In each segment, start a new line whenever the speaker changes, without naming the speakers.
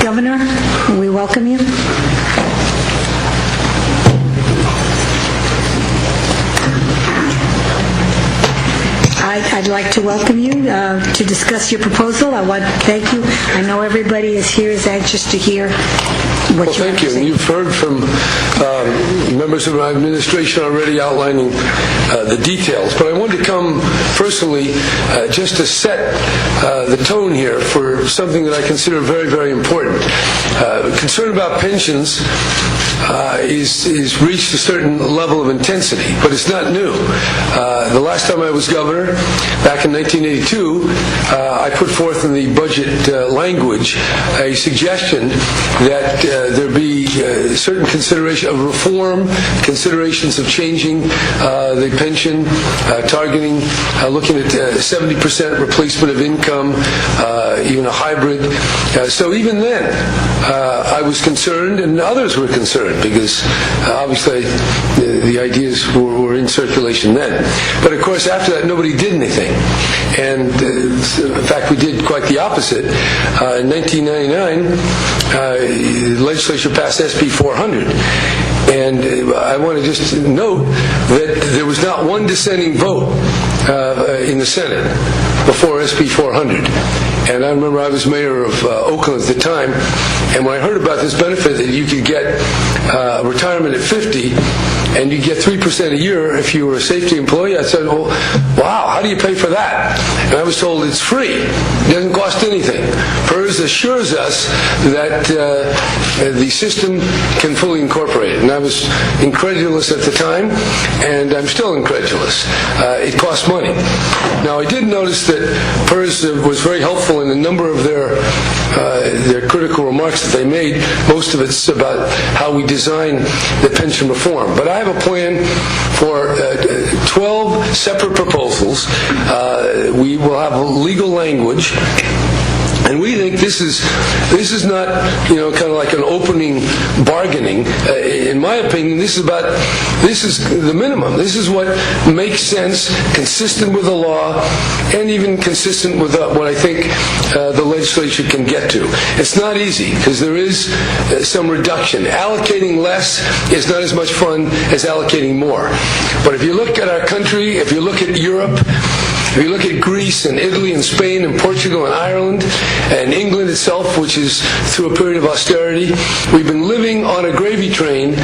Governor, we welcome you. I'd like to welcome you to discuss your proposal. I want to thank you. I know everybody is anxious to hear what you have to say.
Thank you. And you've heard from members of my administration already outlining the details. But I wanted to come personally just to set the tone here for something that I consider very, very important. Concern about pensions is reached a certain level of intensity, but it's not new. The last time I was governor, back in 1982, I put forth in the budget language a suggestion that there be certain consideration of reform, considerations of changing the pension, targeting, looking at 70% replacement of income, even a hybrid. So even then, I was concerned, and others were concerned, because obviously the ideas were in circulation then. But of course, after that, nobody did anything. And in fact, we did quite the opposite. In 1999, the legislature passed SB 400. And I want to just note that there was not one dissenting vote in the Senate before SB 400. And I remember I was mayor of Oakland at the time, and when I heard about this benefit that you could get retirement at 50, and you get 3% a year if you were a safety employee, I said, well, wow, how do you pay for that? And I was told it's free. It doesn't cost anything. PERS assures us that the system can fully incorporate it. And I was incredulous at the time, and I'm still incredulous. It costs money. Now, I did notice that PERS was very helpful in a number of their critical remarks that they made. Most of it's about how we design the pension reform. But I have a plan for 12 separate proposals. We will have legal language. And we think this is not, kind of like an opening bargaining. In my opinion, this is the minimum. This is what makes sense, consistent with the law, and even consistent with what I think the legislature can get to. It's not easy, because there is some reduction. Allocating less is not as much fun as allocating more. But if you look at our country, if you look at Europe, if you look at Greece and Italy and Spain and Portugal and Ireland and England itself, which is through a period of austerity, we've been living on a gravy train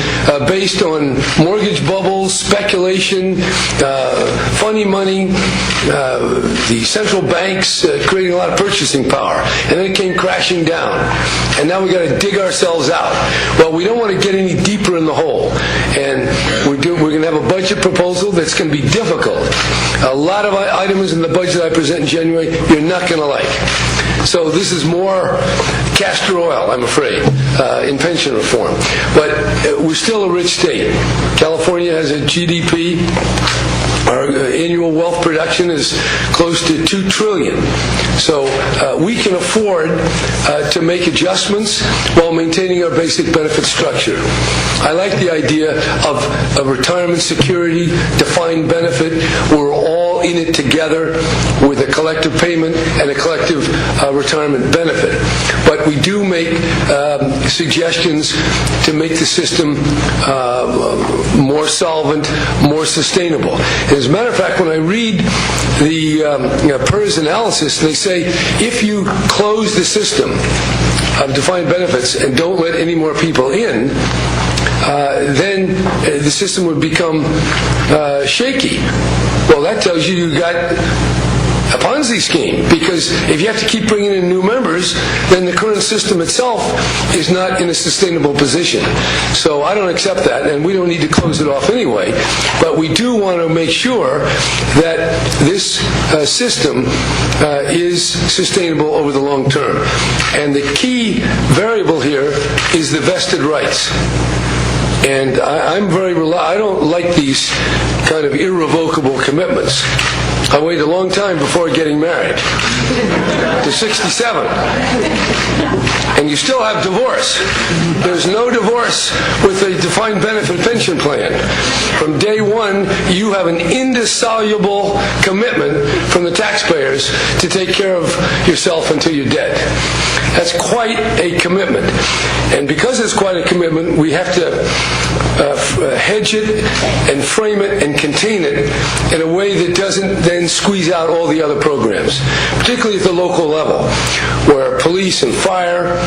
based on mortgage bubbles, speculation, funny money, the central banks creating a lot of purchasing power. And then it came crashing down. And now we've got to dig ourselves out. Well, we don't want to get any deeper in the hole. And we're going to have a budget proposal that's going to be difficult. A lot of items in the budget I present in January you're not going to like. So this is more castor oil, I'm afraid, in pension reform. But we're still a rich state. California has a GDP. Our annual wealth production is close to $2 trillion. So we can afford to make adjustments while maintaining our basic benefit structure. I like the idea of retirement security, defined benefit. We're all in it together with a collective payment and a collective retirement benefit. But we do make suggestions to make the system more solvent, more sustainable. As a matter of fact, when I read the PERS analysis, they say if you close the system of defined benefits and don't let any more people in, then the system would become shaky. Well, that tells you you've got a Ponzi scheme, because if you have to keep bringing in new members, then the current system itself is not in a sustainable position. So I don't accept that, and we don't need to close it off anyway. But we do want to make sure that this system is sustainable over the long term. And the key variable here is the vested rights. And I don't like these kind of irrevocable commitments. I waited a long time before getting married, to 67. And you still have divorce. There's no divorce with a defined benefit pension plan. From day one, you have an indissoluble commitment from the taxpayers to take care of yourself until you're dead. That's quite a commitment. And because it's quite a commitment, we have to hedge it and frame it and contain it in a way that doesn't then squeeze out all the other programs, particularly at the local level, where police and fire.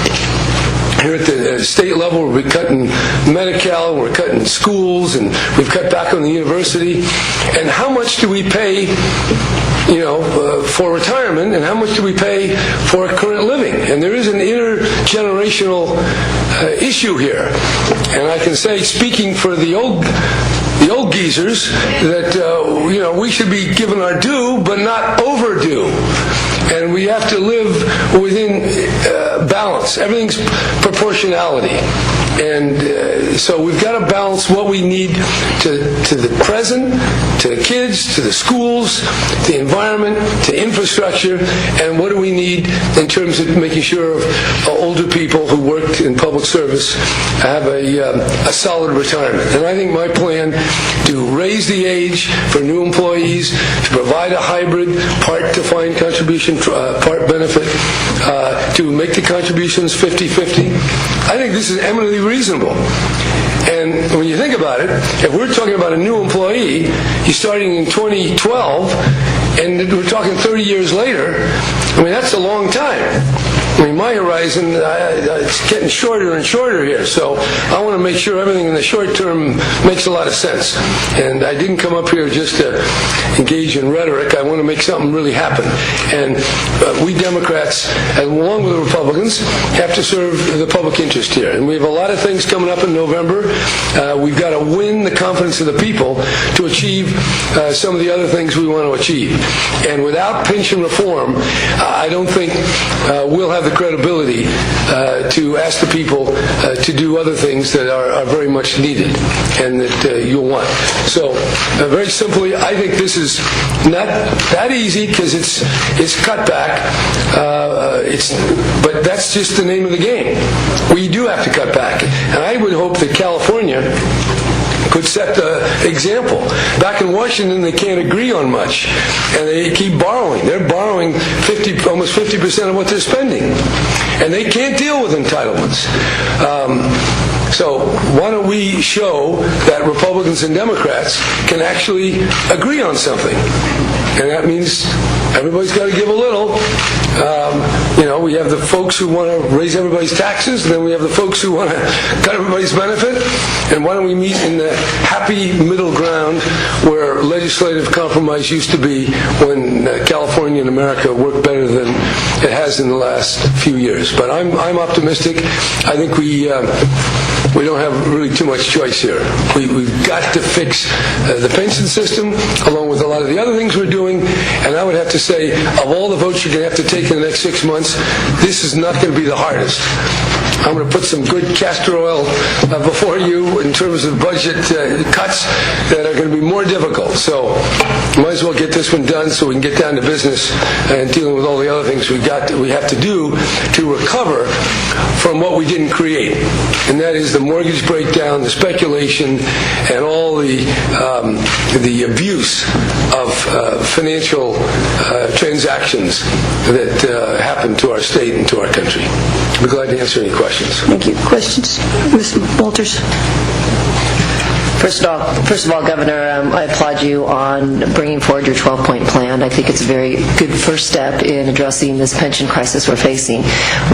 Here at the state level, we're cutting Medi-Cal, we're cutting schools, and we've cut back on the university. And how much do we pay, for retirement, and how much do we pay for current living? And there is an intergenerational issue here. And I can say, speaking for the old geezers, that we should be given our due, but not overdue. And we have to live within balance. Everything's proportionality. And so we've got to balance what we need to the present, to the kids, to the schools, to the environment, to infrastructure, and what do we need in terms of making sure older people who worked in public service have a solid retirement. And I think my plan to raise the age for new employees, to provide a hybrid, part defined contribution, part benefit, to make the contributions 50-50, I think this is eminently reasonable. And when you think about it, if we're talking about a new employee, he's starting in 2012, and we're talking 30 years later, that's a long time. My horizon, it's getting shorter and shorter here, so I want to make sure everything in the short term makes a lot of sense. And I didn't come up here just to engage in rhetoric. I want to make something really happen. And we Democrats, along with the Republicans, have to serve the public interest here. And we have a lot of things coming up in November. We've got to win the confidence of the people to achieve some of the other things we want to achieve. And without pension reform, I don't think we'll have the credibility to ask the people to do other things that are very much needed and that you'll want. So very simply, I think this is not that easy because it's cut back, but that's just the name of the game. We do have to cut back. And I would hope that California could set the example. Back in Washington, they can't agree on much, and they keep borrowing. They're borrowing almost 50% of what they're spending, and they can't deal with entitlements. So why don't we show that Republicans and Democrats can actually agree on something? And that means everybody's got to give a little. We have the folks who want to raise everybody's taxes, and then we have the folks who want to cut everybody's benefit. And why don't we meet in the happy middle ground where legislative compromise used to be when California and America worked better than it has in the last few years. But I'm optimistic. I think we don't have really too much choice here. We've got to fix the pension system, along with a lot of the other things we're doing. And I would have to say, of all the votes you're going to have to take in the next 6 months, this is not going to be the hardest. I'm going to put some good castor oil before you in terms of budget cuts that are going to be more difficult. So might as well get this one done so we can get down to business and dealing with all the other things we have to do to recover from what we didn't create. And that is the mortgage breakdown, the speculation, and all the abuse of financial transactions that happen to our state and to our country. I'd be glad to answer any questions.
Thank you. Questions? Ms. Walters?
First of all, Governor, I applaud you on bringing forward your 12-point plan. I think it's a very good first step in addressing this pension crisis we're facing.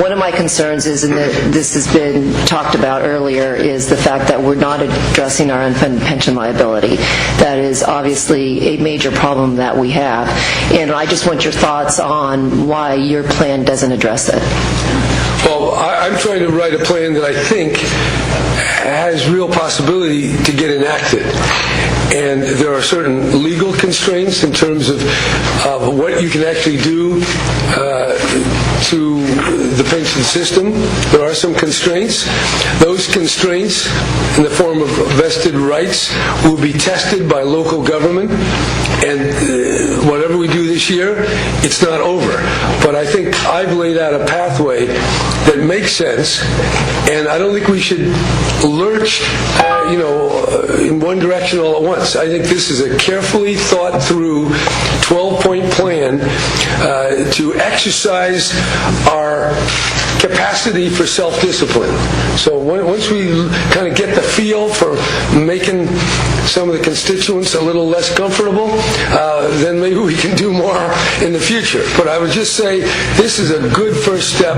One of my concerns is, and this has been talked about earlier, is the fact that we're not addressing our unfunded pension liability. That is obviously a major problem that we have. And I just want your thoughts on why your plan doesn't address it.
Well, I'm trying to write a plan that I think has real possibility to get enacted. And there are certain legal constraints in terms of what you can actually do to the pension system. There are some constraints. Those constraints, in the form of vested rights, will be tested by local government. And whatever we do this year, it's not over. But I think I've laid out a pathway that it makes sense, and I don't think we should lurch, in one direction all at once. I think this is a carefully thought through 12-point plan to exercise our capacity for self-discipline. So once we kind of get the feel for making some of the constituents a little less comfortable, then maybe we can do more in the future. But I would just say this is a good first step,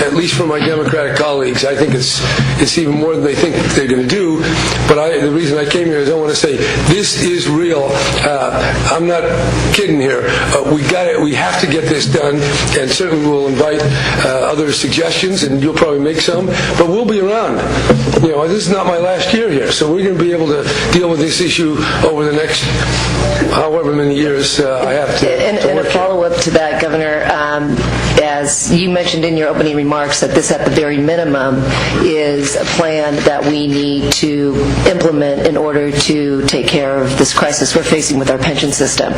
at least for my Democratic colleagues. I think it's even more than they think they're going to do. But the reason I came here is I want to say this is real. I'm not kidding here. We have to get this done, and certainly we'll invite other suggestions, and you'll probably make some. But we'll be around. This is not my last year here, so we're going to be able to deal with this issue over the next however many years I have to
And
work
a follow-up to that, Governor, as you mentioned in your opening remarks, that this at the very minimum is a plan that we need to implement in order to take care of this crisis we're facing with our pension system.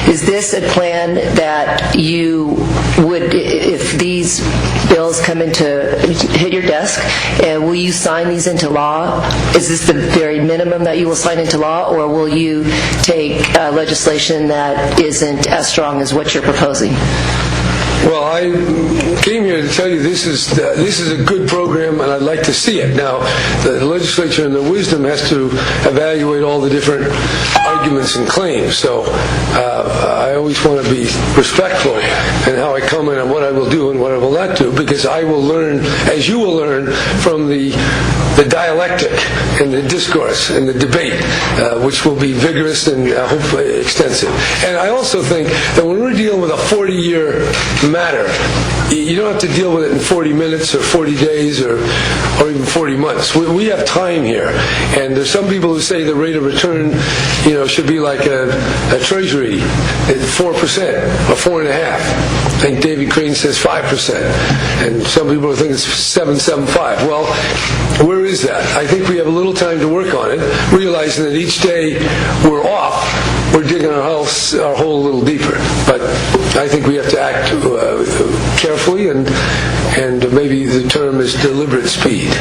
Is this a plan that you would, if these bills come hit your desk, will you sign these into law? Is this the very minimum that you will sign into law, or will you take legislation that isn't as strong as what you're proposing?
Well, I came here to tell you this is a good program, and I'd like to see it. Now, the legislature in their wisdom has to evaluate all the different arguments and claims. So I always want to be respectful in how I comment on what I will do and what I will not do, because I will learn, as you will learn, from the dialectic and the discourse and the debate, which will be vigorous and hopefully extensive. And I also think that when we're dealing with a 40-year matter, you don't have to deal with it in 40 minutes or 40 days or even 40 months. We have time here. And there's some people who say the rate of return, should be like a treasury at 4% or 4.5%. I think David Crane says 5%. And some people think it's 7.75. Well, where is that? I think we have a little time to work on it, realizing that each day we're off, we're digging our hole a little deeper. But I think we have to act carefully, and maybe the term is deliberate speed.